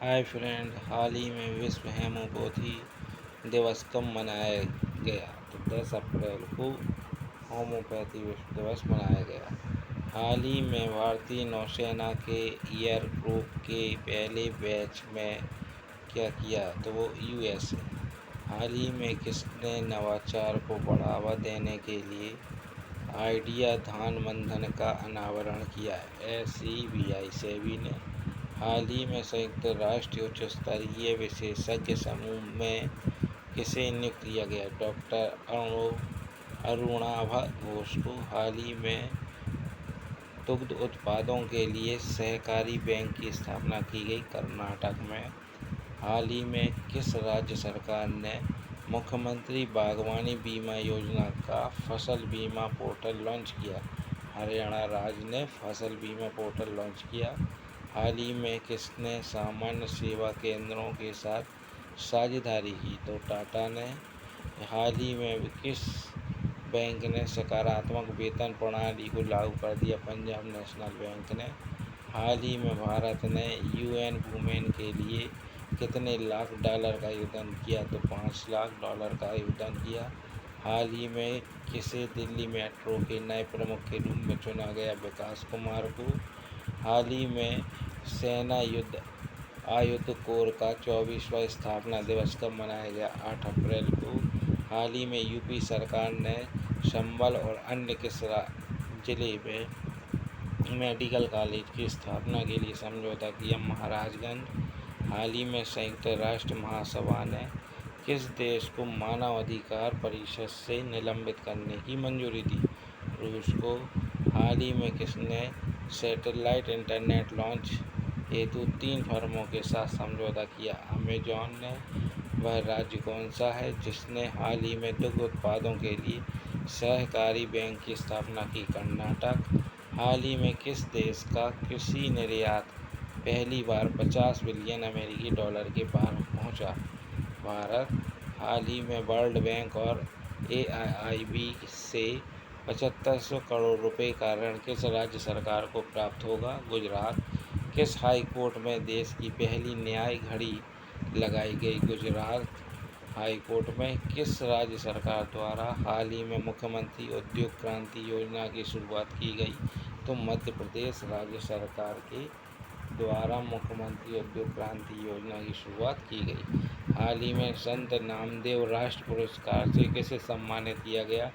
Hi friend, हाल ही में विश्व होम्योपैथी दिवस कब मनाया गया? तो 10 अप्रैल को होम्योपैथी विश्व दिवस मनाया गया। हाल ही में भारतीय नौसेना के एयरक्राफ्ट के पहले बैच में क्या किया? तो वो यूएस है। हाल ही में किसने नवाचार को बढ़ावा देने के लिए आइडिया धान मंथन का अनावरण किया है? सेबी ने। हाल ही में संयुक्त राष्ट्र उच्च स्तरीय विशेषज्ञ समूह में किसे नियुक्त किया गया? डॉक्टर अरुणाभा घोष को। हाल ही में दुग्ध उत्पादों के लिए सहकारी बैंक की स्थापना की गई कर्नाटक में। हाल ही में किस राज्य सरकार ने मुख्यमंत्री बागवानी बीमा योजना का फसल बीमा पोर्टल लॉन्च किया? हरियाणा राज्य ने फसल बीमा पोर्टल लॉन्च किया। हाल ही में किसने सामान्य सेवा केंद्रों के साथ साझेदारी की? तो टाटा ने। हाल ही में किस बैंक ने सकारात्मक वेतन प्रणाली को लागू कर दिया? पंजाब नेशनल बैंक ने। हाल ही में भारत ने यूएन वुमेन के लिए कितने लाख डॉलर का योगदान किया? तो $5 लाख का योगदान किया। हाल ही में किसे दिल्ली मेट्रो के नए प्रमुख के रूप में चुना गया? विकास कुमार को। हाल ही में सेना युद्ध आयुध कोर का 24वां स्थापना दिवस कब मनाया गया? 8 अप्रैल को। हाल ही में यूपी सरकार ने संभल और अन्य किस जिले में मेडिकल कॉलेज की स्थापना के लिए समझौता किया? महाराजगंज। हाल ही में संयुक्त राष्ट्र महासभा ने किस देश को मानवाधिकार परिषद से निलंबित करने की मंजूरी दी? रूस को। हाल ही में किसने सैटेलाइट इंटरनेट लॉन्च हेतु 3 फर्मों के साथ समझौता किया? अमेजॉन ने। वह राज्य कौन सा है जिसने हाल ही में दुग्ध उत्पादों के लिए सहकारी बैंक की स्थापना की? कर्नाटक। हाल ही में किस देश का कृषि निर्यात पहली बार 50 बिलियन अमेरिकी डॉलर के पार पहुंचा? भारत। हाल ही में वर्ल्ड बैंक और एआईआईबी से 7500 करोड़ रुपए का ऋण किस राज्य सरकार को प्राप्त होगा? गुजरात। किस हाई कोर्ट में देश की पहली न्याय घड़ी लगाई गई? गुजरात हाई कोर्ट में। किस राज्य सरकार द्वारा हाल ही में मुख्यमंत्री उद्योग क्रांति योजना की शुरुआत की गई? तो मध्य प्रदेश राज्य सरकार के द्वारा मुख्यमंत्री उद्योग क्रांति योजना की शुरुआत की गई। हाल ही में संत नामदेव राष्ट्र पुरस्कार से किसे सम्मानित किया गया?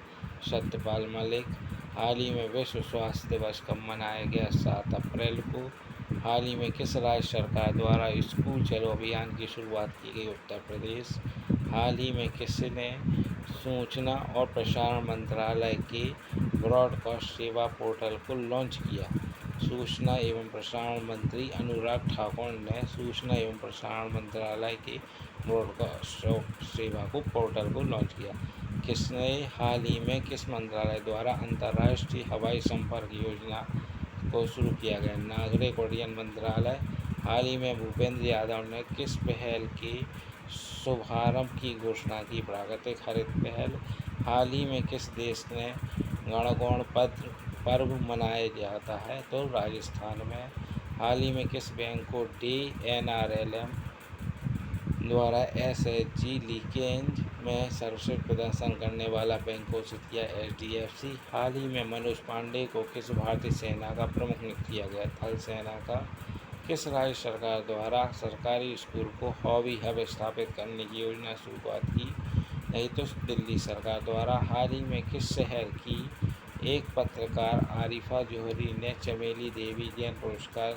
सत्यपाल मलिक। हाल ही में विश्व स्वास्थ्य दिवस कब मनाया गया? 7 अप्रैल को। हाल ही में किस राज्य सरकार द्वारा स्कूल चलो अभियान की शुरुआत की गई? उत्तर प्रदेश। हाल ही में किसने सूचना और प्रसारण मंत्रालय के ब्रॉडकास्ट सेवा पोर्टल को लॉन्च किया? सूचना एवं प्रसारण मंत्री अनुराग ठाकुर ने सूचना एवं प्रसारण मंत्रालय के ब्रॉडकास्ट सेवा को पोर्टल को लॉन्च किया। किसने हाल ही में किस मंत्रालय द्वारा अंतर्राष्ट्रीय हवाई संपर्क योजना को शुरू किया गया? नागरिक उड्डयन मंत्रालय। हाल ही में भूपेंद्र यादव ने किस पहल के शुभारंभ की घोषणा की? प्राकृतिक हरित पहल। हाल ही में किस देश में गणगौर पर्व मनाया जाता है? तो राजस्थान में। हाल ही में किस बैंक को DNRLM द्वारा SHG लीकेज में सर्वश्रेष्ठ प्रदर्शन करने वाला बैंक घोषित किया? HDFC। हाल ही में मनोज पांडे को किस भारतीय सेना का प्रमुख नियुक्त किया गया? थल सेना का। किस राज्य सरकार द्वारा सरकारी स्कूल को हॉबी हब स्थापित करने की योजना शुरुआत की गई? तो दिल्ली सरकार द्वारा। हाल ही में किस शहर की एक पत्रकार आरिफा जोहरी ने चमेली देवी जैन पुरस्कार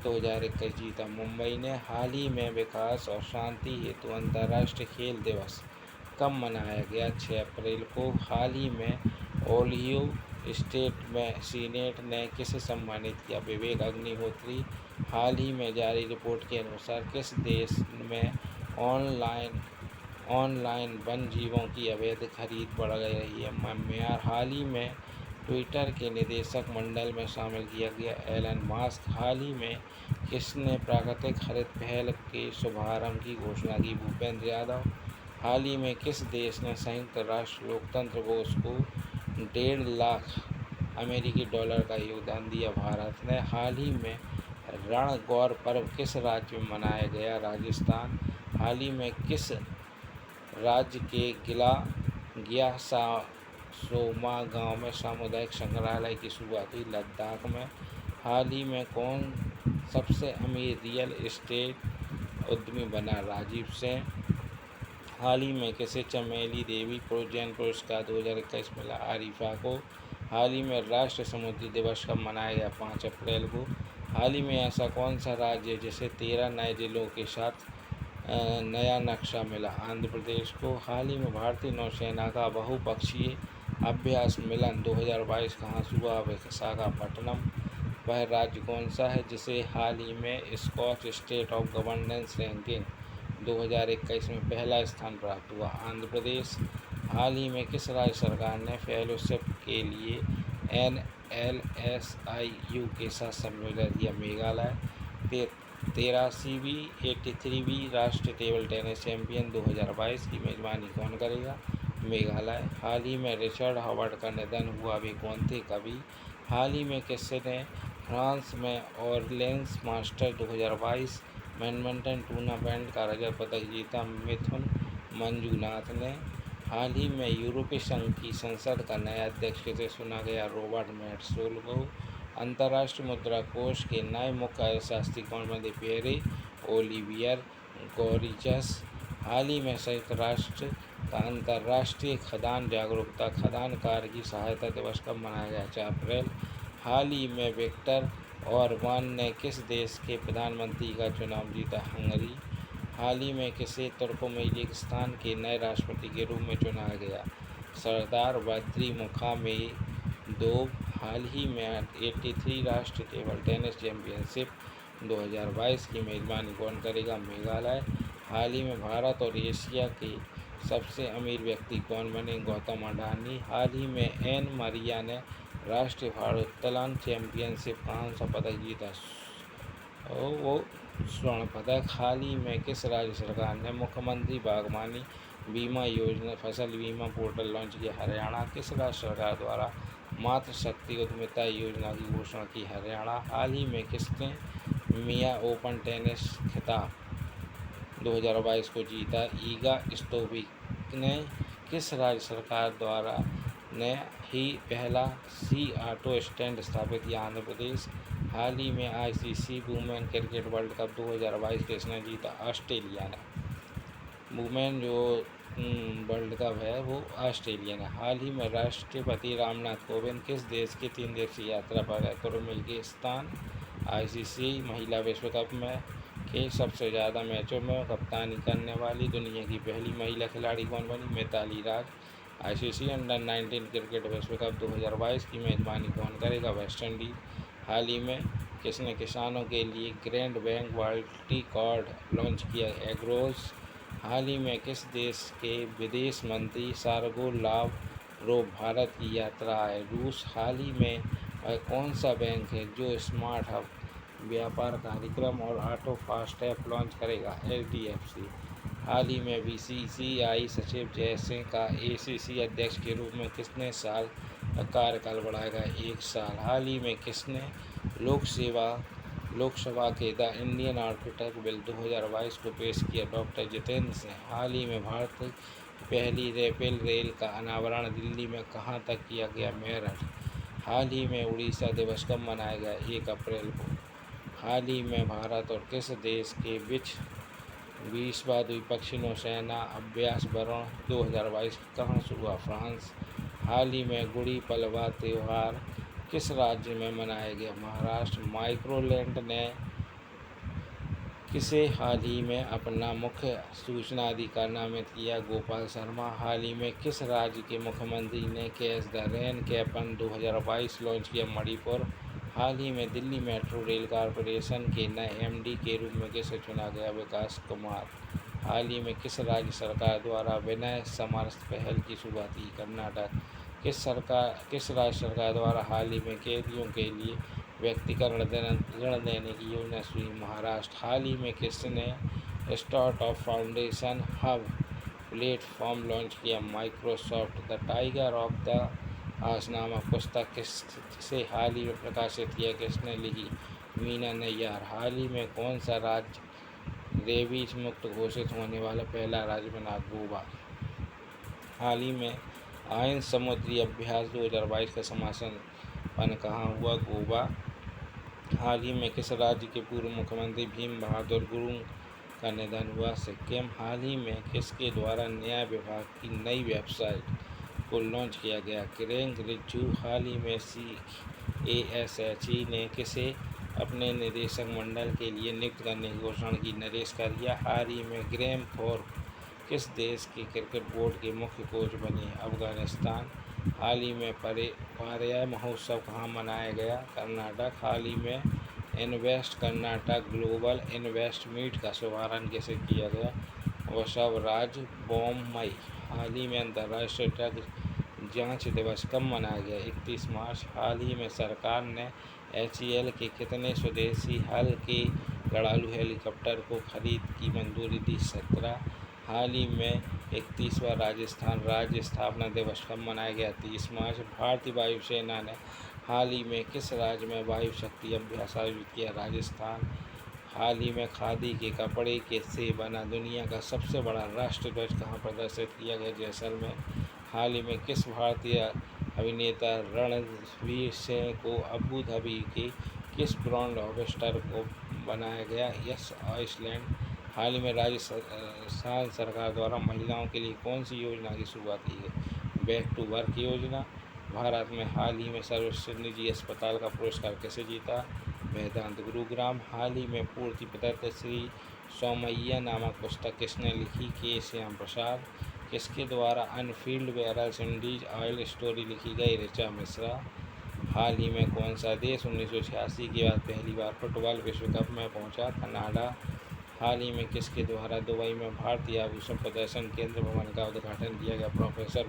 2021 जीता? मुंबई ने। हाल ही में विकास और शांति हेतु अंतर्राष्ट्रीय खेल दिवस कब मनाया गया? 6 अप्रैल को। हाल ही में ओहियो स्टेट में सीनेट ने किसे सम्मानित किया? विवेक अग्निहोत्री। हाल ही में जारी रिपोर्ट के अनुसार किस देश में ऑनलाइन वन जीवों की अवैध खरीद बढ़ रही है? म्यांमार। हाल ही में ट्विटर के निदेशक मंडल में शामिल किया गया एलन मस्क। हाल ही में किसने प्राकृतिक हरित पहल के शुभारंभ की घोषणा की? भूपेंद्र यादव। हाल ही में किस देश ने संयुक्त राष्ट्र लोकतंत्र कोष को 1.5 लाख अमेरिकी डॉलर का योगदान दिया? भारत ने। हाल ही में रणगौर पर्व किस राज्य में मनाया गया? राजस्थान। हाल ही में किस राज्य के ग्यासोमा गांव में सामुदायिक संग्रहालय की शुरुआत हुई? लद्दाख में। हाल ही में कौन सबसे अमीर रियल एस्टेट उद्यमी बना? राजीव सिंह। हाल ही में किसे चमेली देवी जैन पुरस्कार 2021 मिला? आरिफा को। हाल ही में राष्ट्रीय समुद्री दिवस कब मनाया गया? 5 अप्रैल को। हाल ही में ऐसा कौन सा राज्य है जिसे 13 नए जिलों के साथ नया नक्शा मिला? आंध्र प्रदेश को। हाल ही में भारतीय नौसेना का बहुपक्षीय अभ्यास मिलन 2022 कहाँ हुआ? विशाखापट्टनम। वह राज्य कौन सा है जिसे हाल ही में Skoch state of governance ranking 2021 में पहला स्थान प्राप्त हुआ? आंध्र प्रदेश। हाल ही में किस राज्य सरकार ने फेलोशिप के लिए NLSIU के साथ समझौता किया? मेघालय। 83वीं राष्ट्रीय टेबल टेनिस चैंपियन 2022 की मेजबानी कौन करेगा? मेघालय। हाल ही में रिचर्ड हावर्ड का निधन हुआ, वे कौन थे? कवि। हाल ही में किसने फ्रांस में ऑरलेंस मास्टर 2022 बैडमिंटन टूर्नामेंट का रजत पदक जीता? मिथुन मंजूनाथ ने। हाल ही में यूरोपीय संघ की संसद का नया अध्यक्ष किसे चुना गया? रॉबर्ट मेट्सोल को। अंतर्राष्ट्रीय मुद्रा कोष के नए मुख्य अर्थशास्त्री कौन बने? Pierre Olivier गॉरिचस। हाल ही में संयुक्त राष्ट्र का अंतर्राष्ट्रीय खदान जागरूकता खदान कार्य की सहायता दिवस कब मनाया गया? 4 अप्रैल। हाल ही में विक्टर ऑरबान ने किस देश के प्रधानमंत्री का चुनाव जीता? हंगरी। हाल ही में किसे तुर्कमेनिस्तान के नए राष्ट्रपति के रूप में चुना गया? सरदार बद्री मुखामेदोव। हाल ही में 83 राष्ट्रीय टेबल टेनिस चैंपियनशिप 2022 की मेजबानी कौन करेगा? मेघालय। हाल ही में भारत और एशिया के सबसे अमीर व्यक्ति कौन बने? गौतम अडानी। हाल ही में एन मरिया ने राष्ट्रीय भारोत्तोलन चैंपियनशिप कौन सा पदक जीता? वो स्वर्ण पदक। हाल ही में किस राज्य सरकार ने मुख्यमंत्री बागवानी बीमा योजना फसल बीमा पोर्टल लॉन्च किया? हरियाणा। किस राज्य सरकार द्वारा मातृशक्ति उद्यमिता योजना की घोषणा की? हरियाणा। हाल ही में किसने मिया ओपन टेनिस खिताब 2022 को जीता? ईगा स्टोविक ने। किस राज्य सरकार द्वारा ने ही पहला सी ऑटो स्टैंड स्थापित किया? आंध्र प्रदेश। हाल ही में ICC women cricket world cup 2022 किसने जीता? ऑस्ट्रेलिया ने। वुमेन जो वर्ल्ड कप है वो ऑस्ट्रेलिया ने। हाल ही में राष्ट्रपति रामनाथ कोविंद किस देश की 3 दिवसीय यात्रा पर है? तुर्कमेनिस्तान। ICC महिला विश्व कप में के सबसे ज़्यादा मैचों में कप्तानी करने वाली दुनिया की पहली महिला खिलाड़ी कौन बनी? मिताली राज। ICC अंडर-19 क्रिकेट विश्व कप 2022 की मेजबानी कौन करेगा? West Indies. हाल ही में किसने किसानों के लिए grand bank warranty card launch किया? एग्रोस। हाल ही में किस देश के विदेश मंत्री सर्गो लावरोव भारत की यात्रा आए? रूस। हाल ही में वह कौन सा बैंक है जो स्मार्ट हब व्यापार कार्यक्रम और ऑटो फास्ट ऐप लॉन्च करेगा? HDFC। हाल ही में BCCI सचिव जयसिंह का ACC अध्यक्ष के रूप में कितने साल कार्यकाल बढ़ाएगा? 1 साल। हाल ही में किसने लोकसभा के द इंडियन आर्किटेक्ट बिल 2022 को पेश किया? डॉक्टर जितेंद्र सिंह। हाल ही में भारत की पहली रैपिड रेल का अनावरण दिल्ली में कहाँ तक किया गया? मेरठ। हाल ही में उड़ीसा दिवस कब मनाया गया? 1 अप्रैल को। हाल ही में भारत और किस देश के बीच 20वां द्विपक्षीय नौसेना अभ्यास वरुण 2022 कहाँ हुआ? फ्रांस। हाल ही में गुड़ी पड़वा त्यौहार किस राज्य में मनाया गया? महाराष्ट्र। माइक्रोलैंड ने किसे हाल ही में अपना मुख्य सूचना अधिकारी नामित किया? गोपाल शर्मा। हाल ही में किस राज्य के मुख्यमंत्री ने catch the rain campaign 2022 launch किया? मणिपुर। हाल ही में दिल्ली मेट्रो रेल कॉरपोरेशन के नए MD के रूप में किसे चुना गया? विकास कुमार। हाल ही में किस राज्य सरकार द्वारा विनय समर्थ पहल की शुरुआत की? कर्नाटक। किस राज्य सरकार द्वारा हाल ही में कैदियों के लिए व्यक्तिगत ऋण देने की योजना शुरू? महाराष्ट्र। हाल ही में किसने startup foundation hub platform launch किया? Microsoft. The tiger of the आस नामक पुस्तक किसे हाल ही में प्रकाशित किया? किसने लिखी? मीना नैयार। हाल ही में कौन सा राज्य रेबीज मुक्त घोषित होने वाला पहला राज्य बना? गोवा। हाल ही में आयन समुद्री अभ्यास 2022 का समापन कहाँ हुआ? गोवा। हाल ही में किस राज्य के पूर्व मुख्यमंत्री भीम बहादुर गुरुंग का निधन हुआ? सिक्किम। हाल ही में किसके द्वारा न्याय विभाग की नई वेबसाइट को लॉन्च किया गया? किरेन रिजिजू। हाल ही में CASHE ने किसे अपने निदेशक मंडल के लिए नियुक्त करने की घोषणा की? नरेश कारिया। हाल ही में ग्रैहम थॉर्प किस देश के क्रिकेट बोर्ड के मुख्य कोच बने? अफगानिस्तान। हाल ही में पर्याय महोत्सव कहाँ मनाया गया? कर्नाटक। हाल ही में invest Karnataka global invest meet का शुभारंभ कैसे किया गया? वसवराज बोम्मई। हाल ही में अंतर्राष्ट्रीय ड्रग जांच दिवस कब मनाया गया? 31 मार्च। हाल ही में सरकार ने HAL के कितने स्वदेशी हल्के लड़ाकू हेलीकॉप्टर को खरीद की मंजूरी दी? 17। हाल ही में 31वां राजस्थान राज्य स्थापना दिवस कब मनाया गया? 30 मार्च। भारतीय वायुसेना ने हाल ही में किस राज्य में वायु शक्ति अभ्यास आयोजित किया? राजस्थान। हाल ही में खादी के कपड़े के से बना दुनिया का सबसे बड़ा राष्ट्रध्वज कहाँ प्रदर्शित किया गया? जैसलमेर। हाल ही में किस भारतीय अभिनेता रणवीर सिंह को अबू धाबी के किस ब्रांड एम्बेसडर को बनाया गया? Yes Iceland. हाल ही में राजस्थान सरकार द्वारा महिलाओं के लिए कौन सी योजना की शुरुआत की गई? बैक टू वर्क योजना। भारत में हाल ही में सर्वश्रेष्ठ निजी अस्पताल का पुरस्कार किसे जीता? वेदांत गुरुग्राम। हाल ही में पूर्ति प्रदत्त श्री सोमैया नामक पुस्तक किसने लिखी? के श्याम प्रसाद। किसके द्वारा unfilled barrels Indies oil story लिखी गई? ऋचा मिश्रा। हाल ही में कौन सा देश 1986 के बाद पहली बार फुटबॉल विश्व कप में पहुंचा? कनाडा। हाल ही में किसके द्वारा दुबई में भारतीय आभूषण प्रदर्शन केंद्र भवन का उद्घाटन किया गया? प्रोफेसर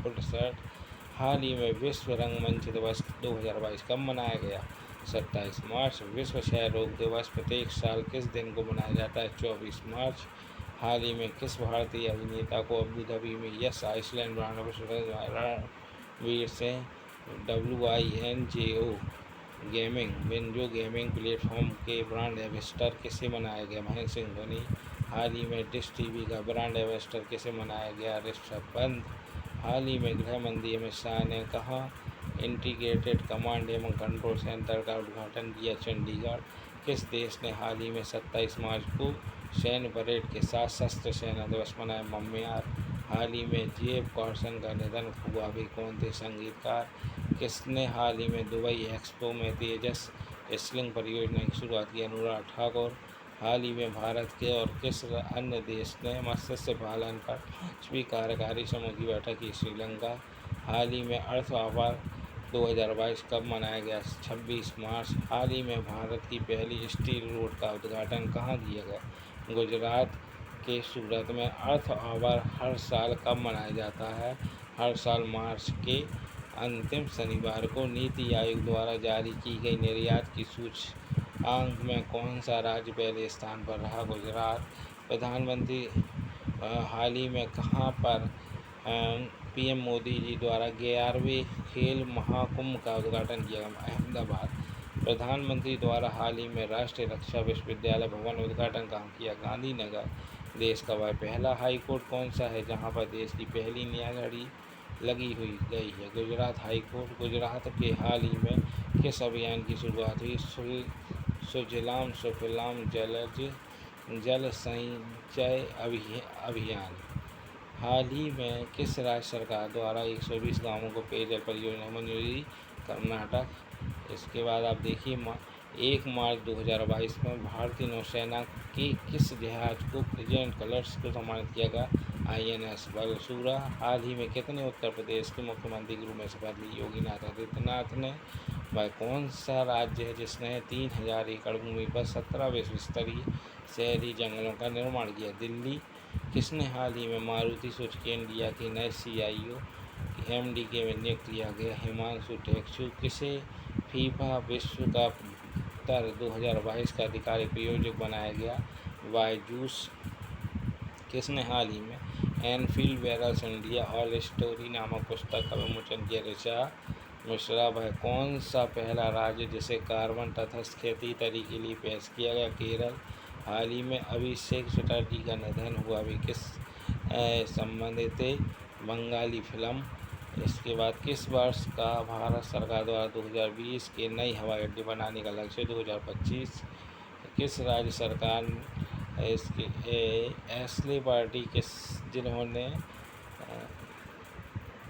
वुडसर्ट। हाल ही में विश्व रंगमंच दिवस 2022 कब मनाया गया? 27 मार्च। विश्व क्षय रोग दिवस प्रत्येक साल किस दिन को मनाया जाता है? 24 मार्च। हाल ही में किस भारतीय अभिनेता को अबू धाबी में Yas Island brand ambassador Ranveer Singh WINJO gaming Winzo gaming platform के ब्रांड एम्बेसडर किसे बनाया गया? महेंद्र सिंह धोनी। हाल ही में डिश टीवी का ब्रांड एम्बेसडर किसे बनाया गया? ऋषभ पंत। हाल ही में गृह मंत्री अमित शाह ने कहाँ इंटीग्रेटेड कमांड एवं कंट्रोल सेंटर का उद्घाटन किया? चंडीगढ़। किस देश ने हाल ही में 27 मार्च को सैन्य परेड के साथ सशस्त्र सेना दिवस मनाया? म्यांमार। हाल ही में जेब कॉर्सन का निधन हुआ, वे कौन थे? संगीतकार। किसने हाल ही में दुबई एक्सपो में तेजस स्लिंग परियोजना की शुरुआत की? अनुराग ठाकुर। हाल ही में भारत के और किस अन्य देश ने मत्स्य पालन पर 5वीं कार्यकारी समूह की बैठक की? श्रीलंका। हाल ही में अर्थ आवर 2022 कब मनाया गया? 26 मार्च। हाल ही में भारत की पहली स्टील रोड का उद्घाटन कहाँ किया गया? गुजरात के सूरत में। अर्थ आवर हर साल कब मनाया जाता है? हर साल मार्च के अंतिम शनिवार को। नीति आयोग द्वारा जारी की गई निर्यात की सूचकांक में कौन सा राज्य पहले स्थान पर रहा? गुजरात। प्रधानमंत्री हाल ही में कहाँ पर PM मोदी जी द्वारा 11वें खेल महाकुंभ का उद्घाटन किया गया? अहमदाबाद। प्रधानमंत्री द्वारा हाल ही में राष्ट्रीय रक्षा विश्वविद्यालय भवन उद्घाटन कहाँ किया? गांधीनगर। देश का वह पहला हाई कोर्ट कौन सा है जहां पर देश की पहली न्यायघड़ी लगी हुई गई है? Gujarat high court. गुजरात के हाल ही में किस अभियान की शुरुआत हुई? सुजलाम सुफलाम जल संचय अभियान। हाल ही में किस राज्य सरकार द्वारा 120 गांवों को पेयजल परियोजना मंजूरी? कर्नाटक। इसके बाद आप देखिए 1 मार्च 2022 में भारतीय नौसेना के किस जहाज को प्रेजेंट कलर्स को सम्मानित किया गया? INS बलसूरा। हाल ही में कितने उत्तर प्रदेश के मुख्यमंत्री के रूप में शपथ ली? योगी आदित्यनाथ ने। वह कौन सा राज्य है जिसने 3000 एकड़ भूमि पर 17 विश्व स्तरीय शहरी जंगलों का निर्माण किया? दिल्ली। किसने हाल ही में मारुति सुजुकी इंडिया के नए CIO MD के में नियुक्त किया गया? हिमांशु टेक्चू। किसे फीफा विश्व कप 2022 का अधिकारिक प्रायोजक बनाया गया? बायजूस। किसने हाल ही में Enfield barrels India oil story नामक पुस्तक का विमोचन किया? ऋचा मिश्रा भाई, कौन सा पहला राज्य जिसे कार्बन तटस्थ खेती तरीके के लिए पेश किया गया? केरल। हाल ही में अभिषेक चटर्जी का निधन हुआ, भी किस संबंधित बंगाली फिल्म? इसके बाद किस वर्ष का भारत सरकार द्वारा 2020 के नई हवाई अड्डे बनाने का लक्ष्य? 2025। किस राज्य सरकार इसकी एसली पार्टी किस जिन्होंने